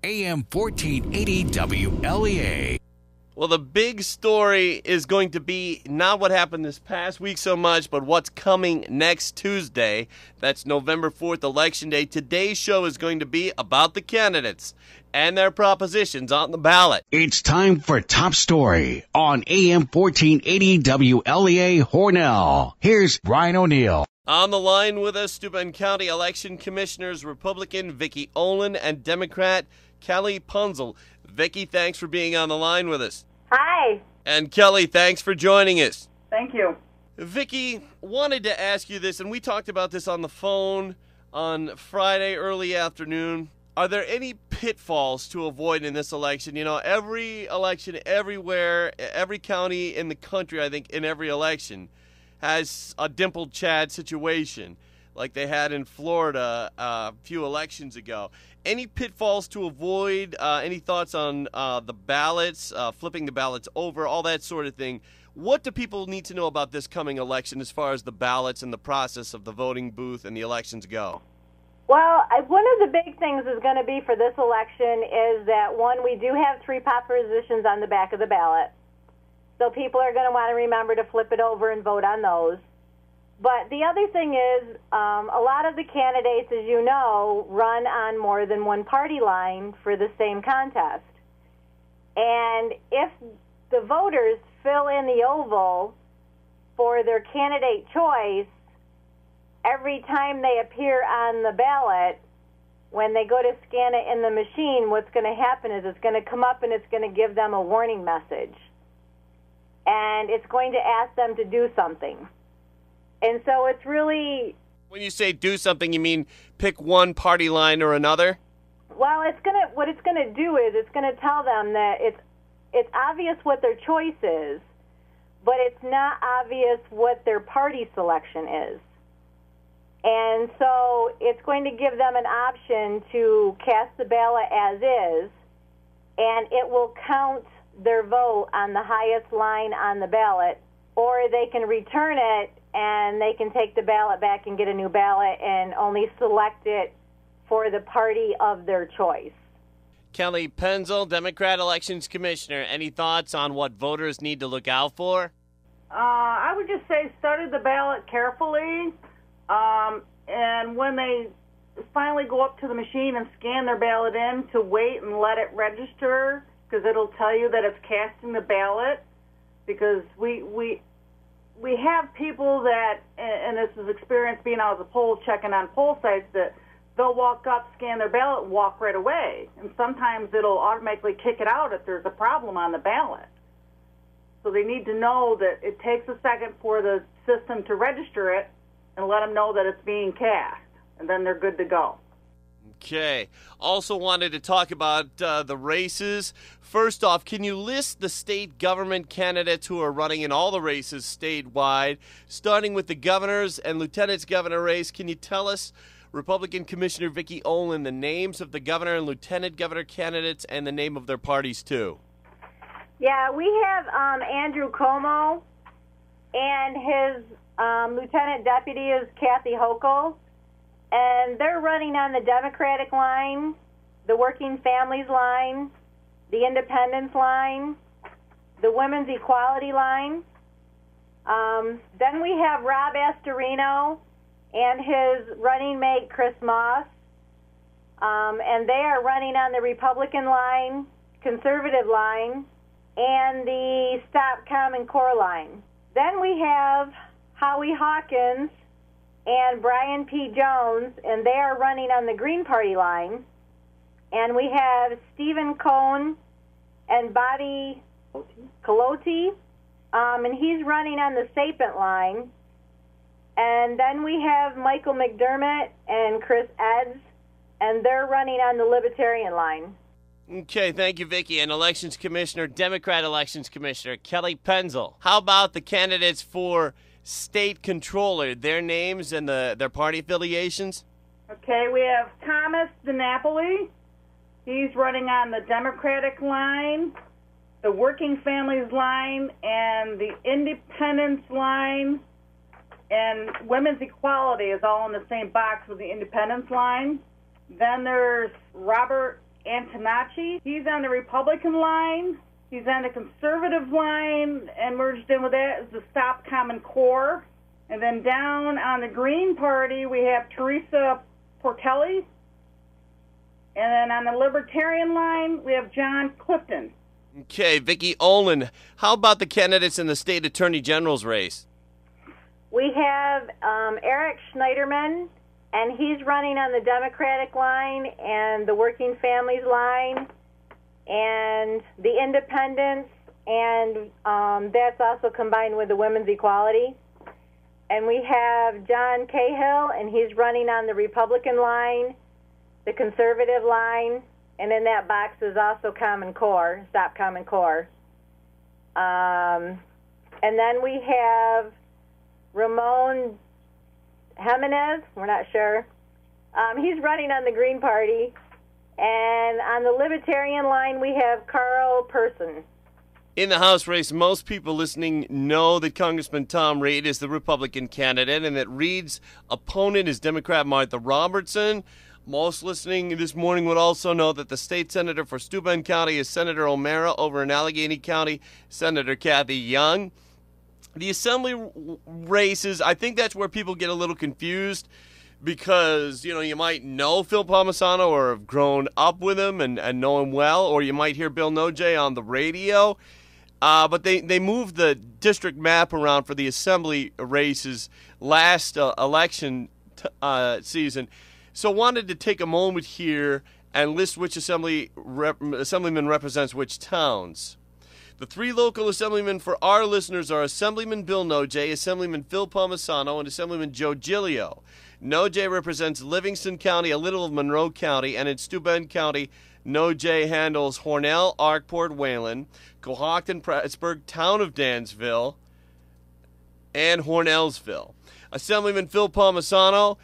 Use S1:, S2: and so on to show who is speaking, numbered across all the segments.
S1: AM 1480 WLEA.
S2: Well, the big story is going to be not what happened this past week so much, but what's coming next Tuesday. That's November 4th, Election Day. Today's show is going to be about the candidates and their propositions on the ballot.
S1: It's time for Top Story on AM 1480 WLEA Hornell. Here's Brian O'Neill.
S2: On the line with us, Steuben County Election Commissioners, Republican Vicki Olin and Democrat Kelly Punzel. Vicki, thanks for being on the line with us.
S3: Hi.
S2: And Kelly, thanks for joining us.
S3: Thank you.
S2: Vicki, wanted to ask you this, and we talked about this on the phone on Friday early afternoon. Are there any pitfalls to avoid in this election? You know, every election, everywhere, every county in the country, I think, in every election, has a dimpled Chad situation like they had in Florida a few elections ago. Any pitfalls to avoid? Any thoughts on the ballots, flipping the ballots over, all that sort of thing? What do people need to know about this coming election as far as the ballots and the process of the voting booth and the elections go?
S3: Well, one of the big things is going to be for this election is that, one, we do have 3 propositions on the back of the ballot. So people are going to want to remember to flip it over and vote on those. But the other thing is, a lot of the candidates, as you know, run on more than one party line for the same contest. And if the voters fill in the oval for their candidate choice, every time they appear on the ballot, when they go to scan it in the machine, what's going to happen is it's going to come up and it's going to give them a warning message. And it's going to ask them to do something. And so it's really...
S2: When you say do something, you mean pick one party line or another?
S3: Well, what it's going to do is it's going to tell them that it's obvious what their choice is, but it's not obvious what their party selection is. And so it's going to give them an option to cast the ballot as is, and it will count their vote on the highest line on the ballot, or they can return it and they can take the ballot back and get a new ballot and only select it for the party of their choice.
S2: Kelly Punzel, Democrat Elections Commissioner, any thoughts on what voters need to look out for?
S4: I would just say started the ballot carefully, and when they finally go up to the machine and scan their ballot in, to wait and let it register, because it'll tell you that it's casting the ballot, because we have people that, and this is experience being out as a poll checking on poll sites, that they'll walk up, scan their ballot, and walk right away. And sometimes it'll automatically kick it out if there's a problem on the ballot. So they need to know that it takes a second for the system to register it and let them know that it's being cast, and then they're good to go.
S2: Okay. Also wanted to talk about the races. First off, can you list the state government candidates who are running in all the races statewide, starting with the governor's and lieutenant's governor race? Can you tell us, Republican Commissioner Vicki Olin, the names of the governor and lieutenant governor candidates and the name of their parties, too?
S3: Yeah, we have Andrew Cuomo, and his lieutenant deputy is Kathy Hochul. And they're running on the Democratic line, the Working Families line, the Independence line, the Women's Equality line. Then we have Rob Astorino and his running mate, Chris Moss. And they are running on the Republican line, conservative line, and the Stop Common Core line. Then we have Howie Hawkins and Brian P. Jones, and they are running on the Green Party line. And we have Stephen Cohn and Bobby Colotti, and he's running on the Sapent line. And then we have Michael McDermott and Chris Eds, and they're running on the Libertarian line.
S2: Okay, thank you, Vicki. And Elections Commissioner, Democrat Elections Commissioner Kelly Punzel. How about the candidates for state controller, their names and their party affiliations?
S4: Okay, we have Thomas DiNapoli. He's running on the Democratic line, the Working Families line, and the Independence line. And Women's Equality is all in the same box with the Independence line. Then there's Robert Antonacci. He's on the Republican line. He's on the conservative line, and merged in with that is the Stop Common Core. And then down on the Green Party, we have Teresa Portelli. And then on the Libertarian line, we have John Clifton.
S2: Okay, Vicki Olin, how about the candidates in the state attorney general's race?
S3: We have Eric Schneiderman, and he's running on the Democratic line and the Working Families line and the Independents, and that's also combined with the Women's Equality. And we have John Cahill, and he's running on the Republican line, the Conservative line, and in that box is also Common Core, Stop Common Core. And then we have Ramon Jimenez, we're not sure. He's running on the Green Party. And on the Libertarian line, we have Carl Person.
S2: In the House race, most people listening know that Congressman Tom Reed is the Republican candidate and that Reed's opponent is Democrat Martha Robertson. Most listening this morning would also know that the state senator for Steuben County is Senator O'Mara. Over in Allegheny County, Senator Kathy Young. The assembly races, I think that's where people get a little confused because, you might know Phil Palmisano or have grown up with him and know him well, or you might hear Bill Noje on the radio. But they moved the district map around for the assembly races last election season. So wanted to take a moment here and list which assemblyman represents which towns. The three local assemblymen for our listeners are Assemblyman Bill Noje, Assemblyman Phil Palmisano, and Assemblyman Joe Giglio. Noje represents Livingston County, a little of Monroe County, and in Steuben County, Noje handles Hornell, Arkport, Wayland, Cohocton, Plattsburgh, Town of Dansville, and Hornellsville. Assemblyman Phil Palmisano,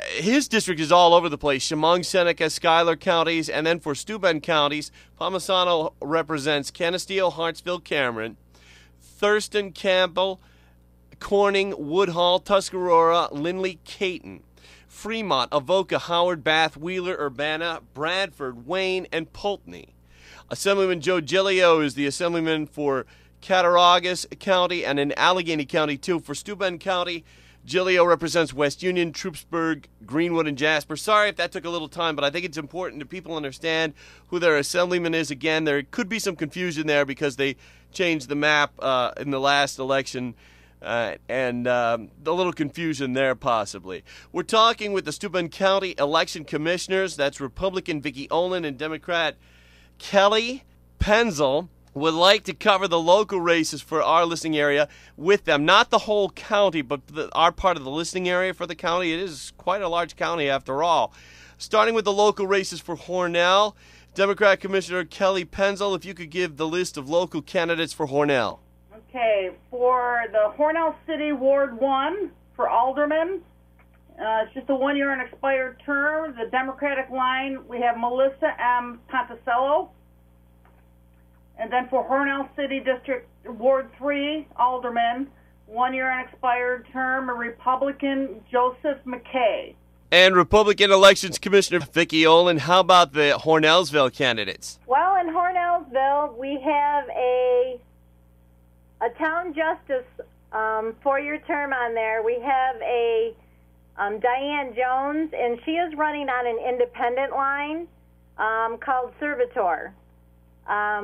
S2: his district is all over the place. Chemung, Seneca, Schuyler counties, and then for Steuben counties, Palmisano represents Canisteo, Hartsville, Cameron, Thurston, Campbell, Corning, Woodhull, Tuscarora, Lindley, Caton, Fremont, Avoca, Howard, Bath, Wheeler, Urbana, Bradford, Wayne, and Pulteney. Assemblyman Joe Giglio is the assemblyman for Cattaraugus County and in Allegheny County, too. For Steuben County, Giglio represents West Union, Troopsburg, Greenwood, and Jasper. Sorry if that took a little time, but I think it's important that people understand who their assemblyman is. Again, there could be some confusion there because they changed the map in the last election, and a little confusion there possibly. We're talking with the Steuben County election commissioners. That's Republican Vicki Olin and Democrat Kelly Penzel. Would like to cover the local races for our listening area with them. Not the whole county, but our part of the listening area for the county. It is quite a large county after all. Starting with the local races for Hornell, Democrat Commissioner Kelly Penzel, if you could give the list of local candidates for Hornell.
S4: Okay, for the Hornell City Ward 1, for Alderman, it's just a one-year unexpired term. The Democratic line, we have Melissa M. Ponticello. And then for Hornell City District Ward 3, Alderman, one-year unexpired term, a Republican, Joseph McKay.
S2: And Republican Elections Commissioner Vicki Olin, how about the Hornellsville candidates?
S3: Well, in Hornellsville, we have a town justice 4-year term on there. We have a Diane Jones, and she is running on an independent line called Servitor.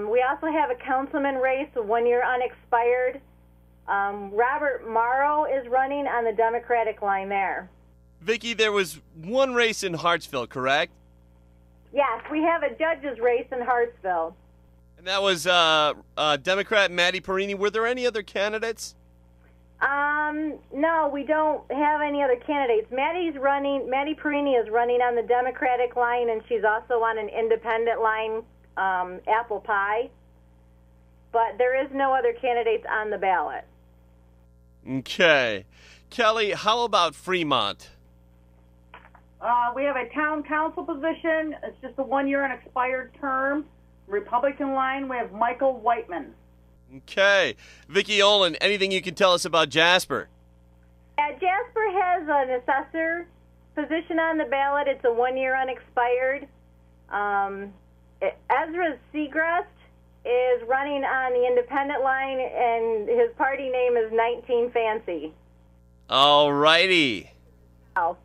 S3: We also have a councilman race, a one-year unexpired. Robert Morrow is running on the Democratic line there.
S2: Vicki, there was one race in Hartsville, correct?
S3: Yes, we have a judge's race in Hartsville.
S2: And that was Democrat Maddie Perini. Were there any other candidates?
S3: No, we don't have any other candidates. Maddie Perini is running on the Democratic line, and she's also on an independent line, Apple Pie, but there is no other candidates on the ballot.
S2: Okay. Kelly, how about Fremont?
S4: We have a town council position. It's just a one-year unexpired term. Republican line, we have Michael Whiteman.
S2: Okay. Vicki Olin, anything you can tell us about Jasper?
S3: Yeah, Jasper has an assessor position on the ballot. It's a one-year unexpired. Ezra Segrest is running on the independent line, and his party name is 19 Fancy.
S2: All righty.
S3: Oh.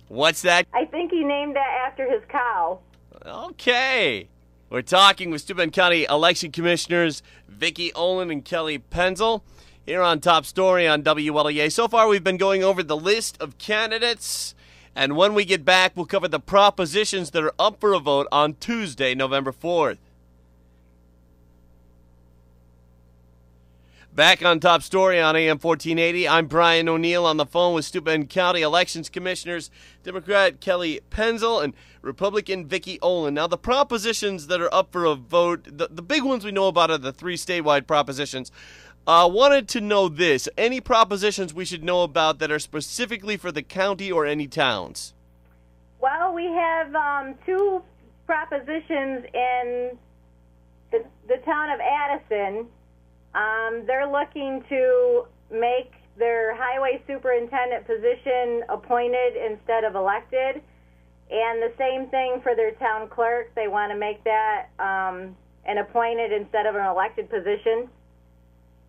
S2: What's that?
S3: I think he named that after his cow.
S2: Okay. We're talking with Steuben County Election Commissioners Vicki Olin and Kelly Penzel here on Top Story on WLEA. So far, we've been going over the list of candidates, and when we get back, we'll cover the propositions that are up for a vote on Tuesday, November 4th. Back on Top Story on AM 1480, I'm Brian O'Neill on the phone with Steuben County Elections Commissioners, Democrat Kelly Penzel and Republican Vicki Olin. Now, the propositions that are up for a vote, the big ones we know about are the 3 statewide propositions. Wanted to know this. Any propositions we should know about that are specifically for the county or any towns?
S3: Well, we have 2 propositions in the town of Addison. They're looking to make their highway superintendent position appointed instead of elected. And the same thing for their town clerk. They want to make that an appointed instead of an elected position.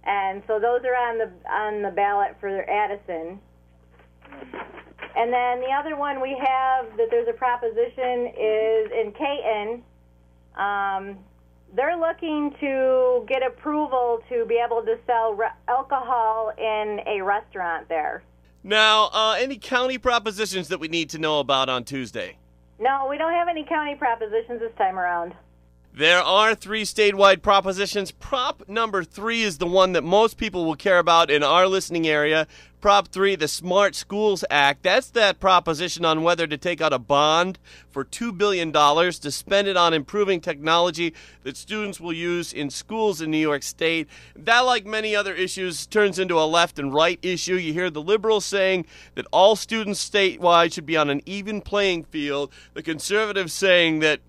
S3: And so those are on the ballot for Addison. And then the other one we have that there's a proposition is in Caton. They're looking to get approval to be able to sell alcohol in a restaurant there.
S2: Now, any county propositions that we need to know about on Tuesday?
S3: No, we don't have any county propositions this time around.
S2: There are 3 statewide propositions. Prop number 3 is the one that most people will care about in our listening area. Prop 3, the Smart Schools Act. That's that proposition on whether to take out a bond for $2 billion to spend it on improving technology that students will use in schools in New York State. That, like many other issues, turns into a left and right issue. You hear the liberals saying that all students statewide should be on an even playing field. The conservatives saying that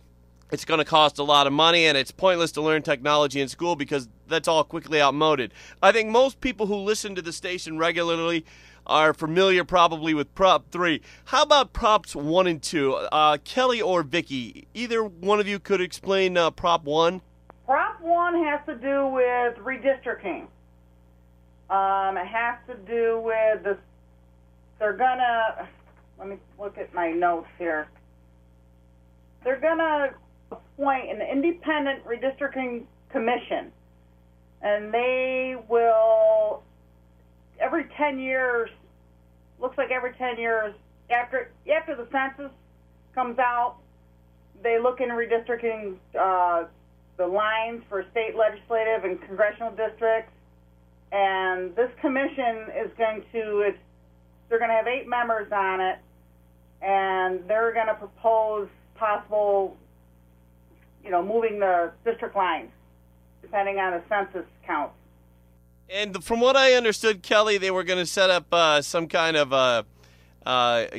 S2: it's going to cost a lot of money and it's pointless to learn technology in school because that's all quickly outmoded. I think most people who listen to the station regularly are familiar probably with Prop 3. How about Props 1 and 2? Kelly or Vicki, either one of you could explain Prop 1?
S4: Prop 1 has to do with redistricting. It has to do with they're gonna, let me look at my notes here. They're gonna appoint an independent redistricting commission, and they will every 10 years, looks like every 10 years, after the census comes out, they look into redistricting the lines for state legislative and congressional districts, and this commission is they're going to have 8 members on it, and they're going to propose possible, moving the district lines, depending on the census count.
S2: And from what I understood, Kelly, they were going to set up some kind of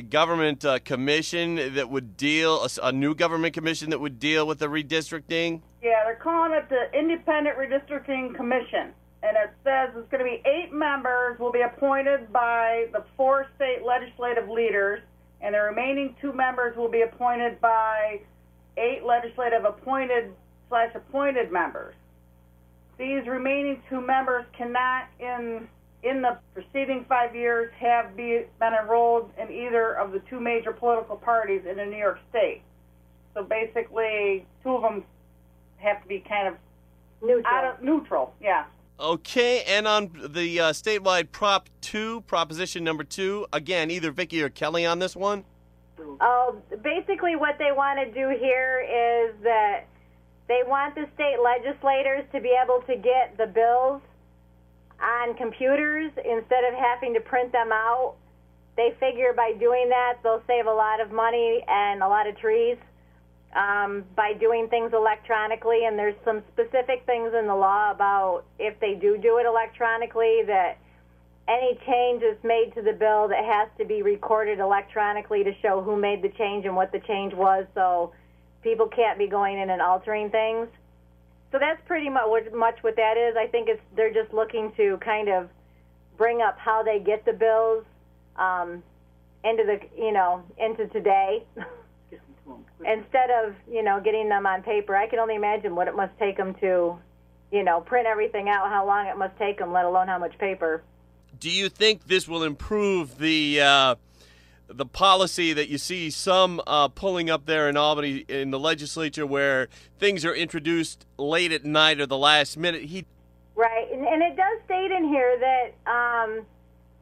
S2: government commission that would a new government commission that would deal with the redistricting.
S4: Yeah, they're calling it the Independent Redistricting Commission. And it says it's going to be 8 members will be appointed by the 4 state legislative leaders, and the remaining 2 members will be appointed by 8 legislative appointed/appointed members. These remaining 2 members cannot, in the preceding 5 years, have been enrolled in either of the 2 major political parties in the New York State. So basically, 2 of them have to be kind of neutral. Yeah.
S2: Okay, and on the statewide Prop 2, Proposition number 2, again, either Vicki or Kelly on this one?
S3: Basically what they want to do here is that they want the state legislators to be able to get the bills on computers instead of having to print them out. They figure by doing that, they'll save a lot of money and a lot of trees by doing things electronically. And there's some specific things in the law about if they do it electronically, that any change that's made to the bill that has to be recorded electronically to show who made the change and what the change was, so people can't be going in and altering things. So that's pretty much what that is. I think they're just looking to kind of bring up how they get the bills into today.
S4: to them.
S3: instead of, getting them on paper. I can only imagine what it must take them to, print everything out, how long it must take them, let alone how much paper.
S2: Do you think this will improve the policy that you see some pulling up there in Albany in the legislature, where things are introduced late at night or the last minute?
S3: Right, and it does state in here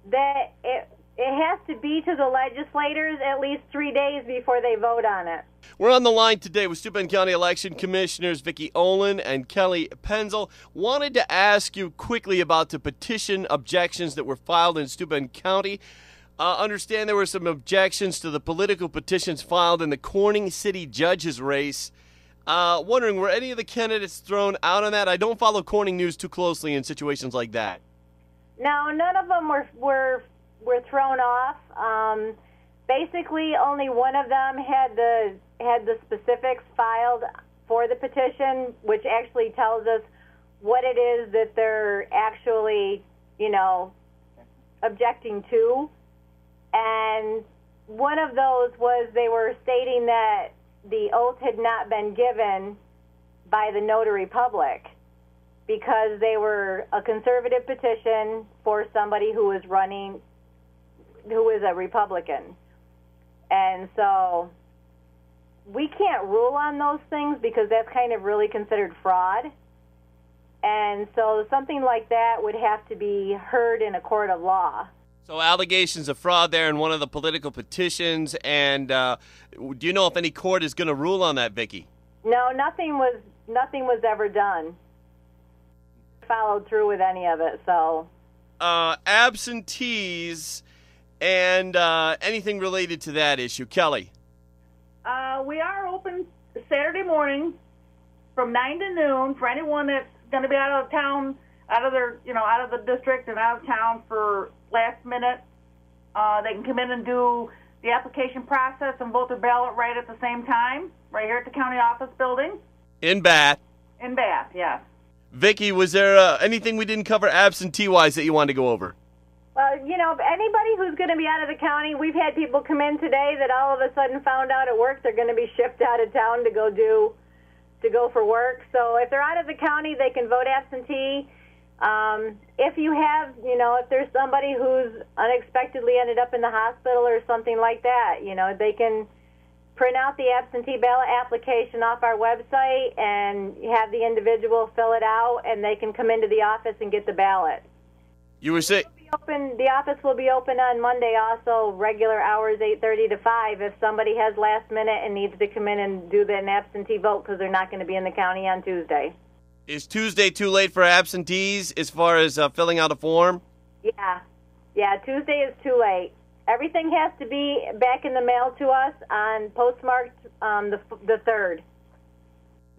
S3: that it has to be to the legislators at least 3 days before they vote on it.
S2: We're on the line today with Steuben County Election Commissioners Vicki Olin and Kelly Penzel. Wanted to ask you quickly about the petition objections that were filed in Steuben County. Understand there were some objections to the political petitions filed in the Corning City Judges race. Wondering, were any of the candidates thrown out on that? I don't follow Corning news too closely in situations like that.
S3: No, none of them were thrown off. Basically, only one of them had the specifics filed for the petition, which actually tells us what it is that they're actually, objecting to. And one of those was they were stating that the oath had not been given by the notary public because they were a conservative petition for somebody who was running, who was a Republican. And so we can't rule on those things because that's kind of really considered fraud. And so something like that would have to be heard in a court of law.
S2: So allegations of fraud there in one of the political petitions, and do you know if any court is going to rule on that, Vicki?
S3: No, nothing was ever done. Followed through with any of it, so.
S2: Absentees and anything related to that issue. Kelly?
S4: We are open Saturday morning from 9 to noon for anyone that's going to be out of town, out of the district and out of town for last minute. They can come in and do the application process and vote their ballot right at the same time, right here at the county office building.
S2: In Bath.
S4: In Bath, yes.
S2: Vicki, was there anything we didn't cover absentee-wise that you wanted to go over?
S3: Well, anybody who's going to be out of the county, we've had people come in today that all of a sudden found out at work they're going to be shipped out of town to go for work. So if they're out of the county, they can vote absentee. If you have, if there's somebody who's unexpectedly ended up in the hospital or something like that, they can print out the absentee ballot application off our website and have the individual fill it out, and they can come into the office and get the ballot.
S2: You were saying...
S3: The office will be open on Monday also, regular hours 8:30 to 5 if somebody has last minute and needs to come in and do an absentee vote because they're not going to be in the county on Tuesday.
S2: Is Tuesday too late for absentees as far as filling out a form?
S3: Yeah, Tuesday is too late. Everything has to be back in the mail to us on postmarked the 3rd.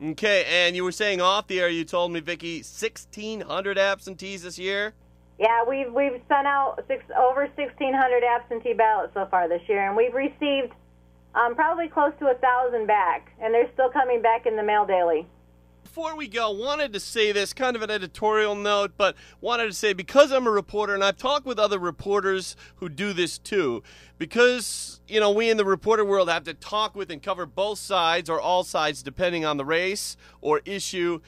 S2: Okay, and you were saying off the air, you told me, Vicki, 1,600 absentees this year?
S3: Yeah, we've sent out over 1,600 absentee ballots so far this year, and we've received probably close to 1,000 back, and they're still coming back in the mail daily.
S2: Before we go, wanted to say this, kind of an editorial note, but wanted to say, because I'm a reporter, and I've talked with other reporters who do this too, because, we in the reporter world have to talk with and cover both sides or all sides depending on the race or issue.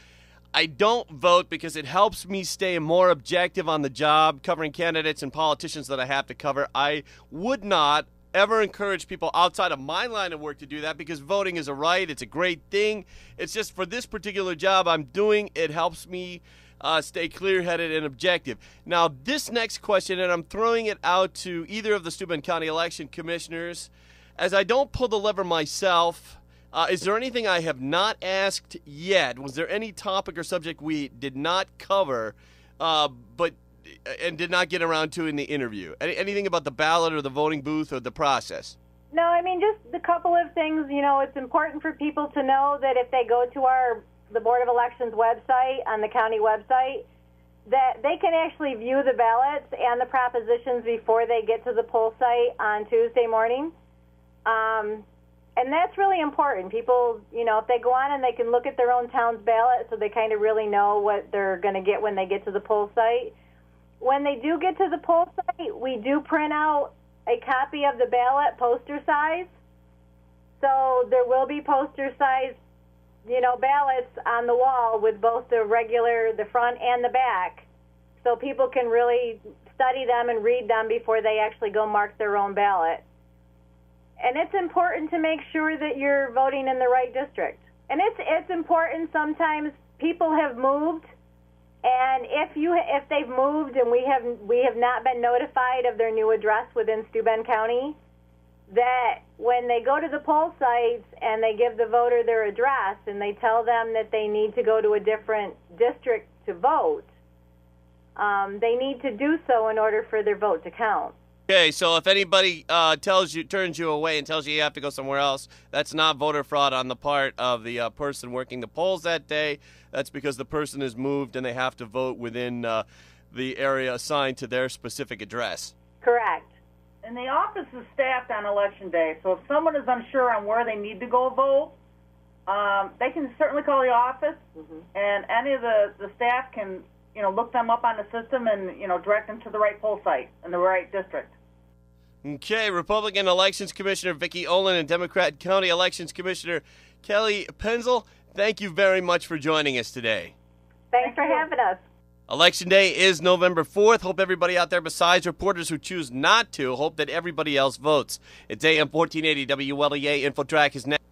S2: I don't vote because it helps me stay more objective on the job, covering candidates and politicians that I have to cover. I would not ever encourage people outside of my line of work to do that because voting is a right. It's a great thing. It's just for this particular job I'm doing, it helps me stay clear-headed and objective. Now, this next question, and I'm throwing it out to either of the Steuben County Election Commissioners, as I don't pull the lever myself, is there anything I have not asked yet? Was there any topic or subject we did not cover and did not get around to in the interview? Anything about the ballot or the voting booth or the process?
S3: No, just a couple of things. It's important for people to know that if they go to the Board of Elections website, on the county website, that they can actually view the ballots and the propositions before they get to the poll site on Tuesday morning. And that's really important. People, if they go on and they can look at their own town's ballot so they kind of really know what they're going to get when they get to the poll site. When they do get to the poll site, we do print out a copy of the ballot poster size So there will be poster-sized, ballots on the wall with both the front and the back, so people can really study them and read them before they actually go mark their own ballot. And it's important to make sure that you're voting in the right district. And it's important. Sometimes people have moved, and if they've moved and we have not been notified of their new address within Steuben County, that when they go to the poll sites and they give the voter their address and they tell them that they need to go to a different district to vote, they need to do so in order for their vote to count.
S2: Okay, so if anybody turns you away and tells you have to go somewhere else, that's not voter fraud on the part of the person working the polls that day. That's because the person has moved and they have to vote within the area assigned to their specific address.
S3: Correct.
S4: And the office is staffed on Election Day, so if someone is unsure on where they need to go vote, they can certainly call the office, and any of the staff can look them up on the system and direct them to the right poll site in the right district.
S2: Okay, Republican Elections Commissioner Vicki Olin and Democrat County Elections Commissioner Kelly Penzel, thank you very much for joining us today.
S3: Thanks for having us.
S2: Election Day is November 4th. Hope everybody out there, besides reporters who choose not to, hope that everybody else votes. It's AM 1480 WLEA. InfoTrack is next.